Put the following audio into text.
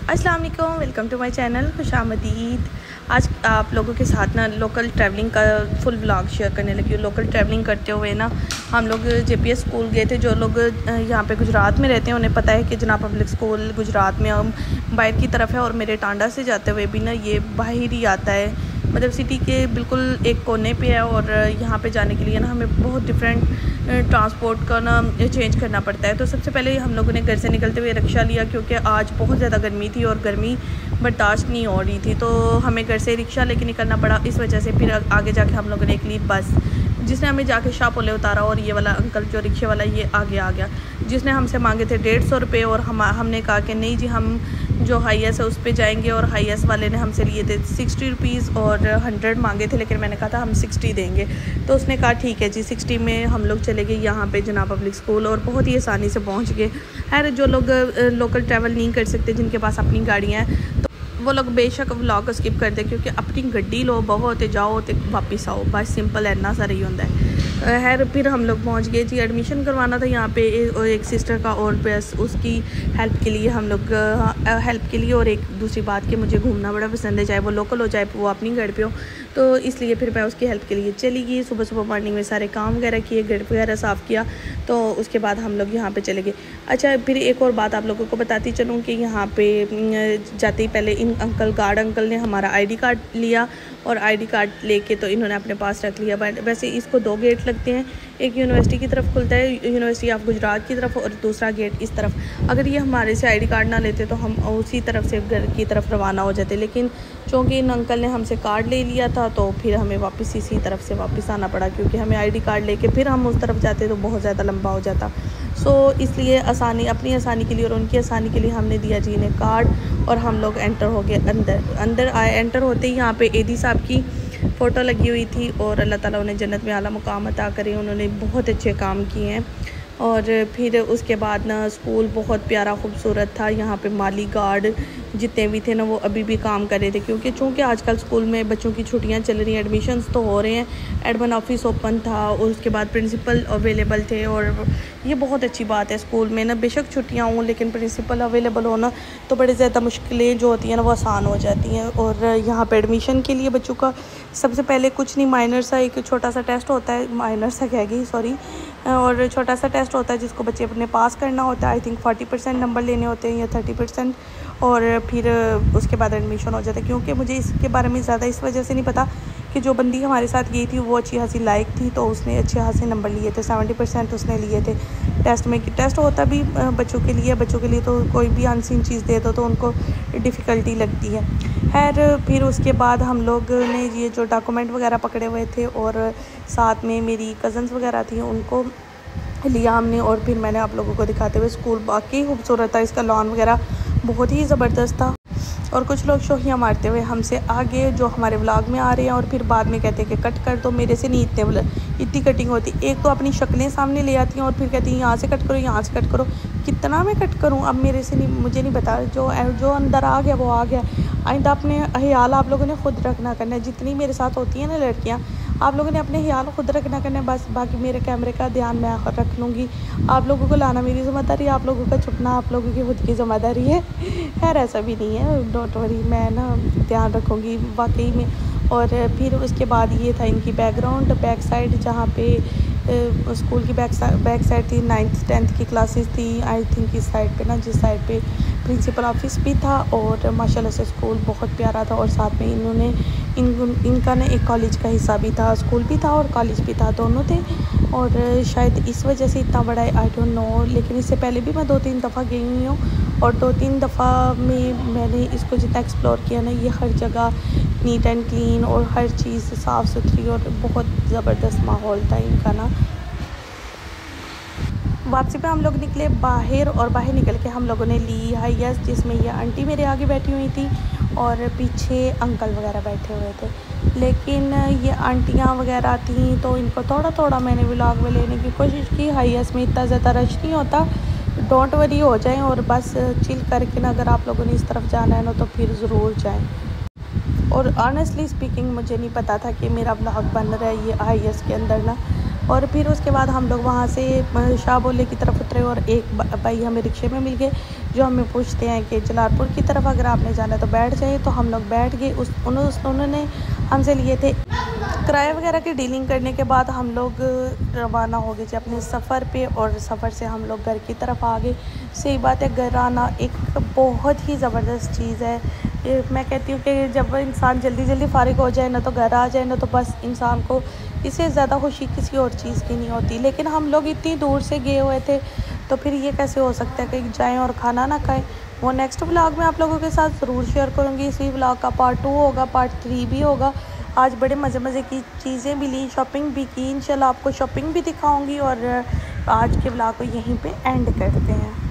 अस्सलाम वालेकुम, welcome to my channel खुशामदीद। आज आप लोगों के साथ ना लोकल ट्रैवलिंग का फुल व्लॉग शेयर करने लगी हूँ। लोकल ट्रैवलिंग करते हुए ना हम लोग जेपीएस स्कूल गए थे। जो लोग यहाँ पे गुजरात में रहते हैं उन्हें पता है कि जना पब्लिक स्कूल गुजरात में हम बाहर की तरफ है, और मेरे टांडा से जाते हुए भी ना ये बाहर ही आता है, मतलब सिटी के बिल्कुल एक कोने पे है। और यहाँ पे जाने के लिए ना हमें बहुत डिफरेंट ट्रांसपोर्ट का ना चेंज करना पड़ता है। तो सबसे पहले हम लोगों ने घर से निकलते हुए रिक्शा लिया, क्योंकि आज बहुत ज़्यादा गर्मी थी और गर्मी बर्दाश्त नहीं हो रही थी, तो हमें घर से रिक्शा लेके निकलना पड़ा। इस वजह से फिर आगे जाके हम लोगों ने एक ली बस, जिसने हमें जाके शाहपुले उतारा। और ये वाला अंकल जो रिक्शे वाला ये आगे आ गया, जिसने हमसे मांगे थे 150 रुपये, और हमने कहा कि नहीं जी, हम जो हाईएस है उस पर जाएंगे। और हाईएस वाले ने हमसे लिए थे 60 रुपीज़ और 100 मांगे थे, लेकिन मैंने कहा था हम 60 देंगे। तो उसने कहा ठीक है जी, 60 में हम लोग चले गए यहाँ पे जना पब्लिक स्कूल, और बहुत ही आसानी से पहुँच गए। खैर, जो लोग लोकल ट्रैवल नहीं कर सकते, जिनके पास अपनी गाड़ियाँ हैं, तो वो लोग बेशक व्लॉग को स्किप कर दे, क्योंकि अपनी गड्डी लो, बहो तो जाओ तो वापस आओ, बस सिंपल इतना सारा ही होता है। खैर, फिर हम लोग पहुंच गए जी। एडमिशन करवाना था यहाँ पे एक सिस्टर का, और बस उसकी हेल्प के लिए हम लोग हेल्प के लिए। और एक दूसरी बात कि मुझे घूमना बड़ा पसंद है, चाहे वो लोकल हो चाहे वो अपनी घर पे हो, तो इसलिए फिर मैं उसकी हेल्प के लिए चली गई। सुबह सुबह मॉर्निंग में सारे काम वगैरह किए, घर वगैरह साफ़ किया, तो उसके बाद हम लोग यहाँ पे चले गए। अच्छा, फिर एक और बात आप लोगों को बताती चलूँ कि यहाँ पे जाते ही पहले इन गार्ड अंकल ने हमारा ID कार्ड लिया, और ID कार्ड लेके तो इन्होंने अपने पास रख लिया। बट वैसे इसको 2 गेट लगते हैं, एक यूनिवर्सिटी की तरफ खुलता है, यूनिवर्सिटी ऑफ गुजरात की तरफ, और दूसरा गेट इस तरफ। अगर ये हमारे से ID कार्ड ना लेते तो हम उसी तरफ से घर की तरफ रवाना हो जाते, लेकिन चूँकि इन अंकल ने हमसे कार्ड ले लिया था, तो फिर हमें वापस इसी तरफ से वापस आना पड़ा, क्योंकि हमें ID कार्ड लेके फिर हम उस तरफ जाते तो बहुत ज़्यादा लंबा हो जाता। सो इसलिए अपनी आसानी के लिए और उनकी आसानी के लिए हमने दिया जी इन्हें कार्ड, और हम लोग एंटर हो गए अंदर आए। एंटर होते ही यहाँ पे एडी साहब की फ़ोटो लगी हुई थी, और अल्लाह ताला उन्हें जन्नत में आला मुकाम अता करे, उन्होंने बहुत अच्छे काम किए हैं। और फिर उसके बाद ना स्कूल बहुत प्यारा खूबसूरत था। यहाँ पे माली गार्ड जितने भी थे ना वो अभी भी काम कर रहे थे, क्योंकि चूँकि आजकल स्कूल में बच्चों की छुट्टियाँ चल रही हैं, एडमिशन्स तो हो रहे हैं। एडमिन ऑफिस ओपन था, और उसके बाद प्रिंसिपल अवेलेबल थे, और ये बहुत अच्छी बात है। स्कूल में ना बेशक छुट्टियाँ हों, लेकिन प्रिंसिपल अवेलेबल होना तो बड़ी ज़्यादा मुश्किलें जो होती हैं ना वो आसान हो जाती हैं। और यहाँ पे एडमिशन के लिए बच्चों का सबसे पहले कुछ नहीं, माइनर सा एक छोटा सा टेस्ट होता है, माइनर सा कह गई सॉरी, और छोटा सा टेस्ट होता है जिसको बच्चे अपने पास करना होता है। आई थिंक 40% नंबर लेने होते हैं या 30%, और फिर उसके बाद एडमिशन हो जाता है। क्योंकि मुझे इसके बारे में ज़्यादा इस वजह से नहीं पता कि जो बंदी हमारे साथ गई थी वो अच्छी खासी लायक थी, तो उसने अच्छे खासे नंबर लिए थे, 70% उसने लिए थे टेस्ट में। टेस्ट होता भी बच्चों के लिए तो कोई भी अनसीन चीज़ दे दो तो उनको डिफ़िकल्टी लगती है। खैर, फिर उसके बाद हम लोग ने ये जो डॉक्यूमेंट वगैरह पकड़े हुए थे, और साथ में मेरी कज़न्स वगैरह थी, उनको लिया हमने। और फिर मैंने आप लोगों को दिखाते हुए, स्कूल बाकी खूबसूरत था, इसका लॉन वगैरह बहुत ही ज़बरदस्त था। और कुछ लोग शोहियाँ मारते हुए हमसे आगे जो हमारे व्लॉग में आ रहे हैं, और फिर बाद में कहते हैं कि कट कर दो। मेरे से नहीं इतनी कटिंग होती। एक तो अपनी शक्लें सामने ले आती हैं, और फिर कहती हैं यहाँ से कट करो, यहाँ से कट करो। कितना मैं कट करूँ, अब मेरे से नहीं, मुझे नहीं पता। जो अंदर आ गया वो आ गया। आइंदा अपने ख्याल आप लोगों ने खुद रखना करना है। जितनी मेरे साथ होती हैं ना लड़कियाँ, आप लोगों ने अपने ख्याल खुद रखना करना है बस। बाकी मेरे कैमरे का ध्यान मैं रख लूँगी, आप लोगों को लाना मेरी ज़िम्मेदारी, आप लोगों का छुपना आप लोगों की खुद की ज़िम्मेदारी है। खैर, ऐसा भी नहीं है, डोंट वरी, मैं ना ध्यान रखूँगी वाकई में। और फिर उसके बाद ये था इनकी बैकग्राउंड, बैक साइड, जहाँ पे स्कूल की बैक साइड थी, 9th 10th की क्लासेस थी। आई थिंक इस साइड पे ना, जिस साइड पे प्रिंसिपल ऑफिस भी था, और माशाल्लाह से स्कूल बहुत प्यारा था। और साथ में इन्होंने इनका ना एक कॉलेज का हिस्सा भी था, स्कूल भी था और कॉलेज भी था, दोनों थे। और शायद इस वजह से इतना बड़ा है, आई डोंट नो। लेकिन इससे पहले भी मैं 2-3 दफ़ा गई हुई हूँ, और 2-3 दफ़ा में मैंने इसको जितना एक्सप्लोर किया ना, ये हर जगह नीट एंड क्लीन और हर चीज़ साफ़ सुथरी, और बहुत ज़बरदस्त माहौल था इनका ना। वापसी पे हम लोग निकले बाहर, और बाहर निकल के हम लोगों ने ली हाईएस, जिसमें ये आंटी मेरे आगे बैठी हुई थी, और पीछे अंकल वगैरह बैठे हुए थे। लेकिन ये आंटियाँ वगैरह थीं, तो इनको थोड़ा थोड़ा मैंने व्लॉग में लेने की कोशिश की। हाईएस में इतना ज़्यादा रश नहीं होता, डोंट वरी हो जाएं, और बस चिल करके ना, अगर आप लोगों ने इस तरफ जाना है ना, तो फिर ज़रूर जाएं। और ऑनेस्टली स्पीकिंग मुझे नहीं पता था कि मेरा व्लॉग बन रहा है ये हाईएस के अंदर ना। और फिर उसके बाद हम लोग वहाँ से शाह बोले की तरफ उतरे और एक भाई हमें रिक्शे में मिल गए जो हमें पूछते हैं कि जलालपुर की तरफ अगर आपने जाना है तो बैठ जाइए। तो हम लोग बैठ गए। उन्होंने हमसे लिए थे किराए वगैरह की डीलिंग करने के बाद हम लोग रवाना हो गए थे अपने सफ़र पे और सफ़र से हम लोग घर की तरफ आ गए। सही बात है, घर आना एक बहुत ही ज़बरदस्त चीज़ है। मैं कहती हूँ कि जब इंसान जल्दी जल्दी फारिग हो जाए ना तो घर आ जाए ना तो बस इंसान को इससे ज़्यादा खुशी किसी और चीज़ की नहीं होती। लेकिन हम लोग इतनी दूर से गए हुए थे तो फिर ये कैसे हो सकता है कि जाएँ और खाना ना खाएँ। वो नेक्स्ट व्लॉग में आप लोगों के साथ ज़रूर शेयर करूँगी। इसी व्लॉग का पार्ट 2 होगा, पार्ट 3 भी होगा। आज बड़े मज़े की चीज़ें भी ली, शॉपिंग भी की। इंशाल्लाह आपको शॉपिंग भी दिखाऊंगी और आज के व्लॉग को यहीं पे एंड करते हैं।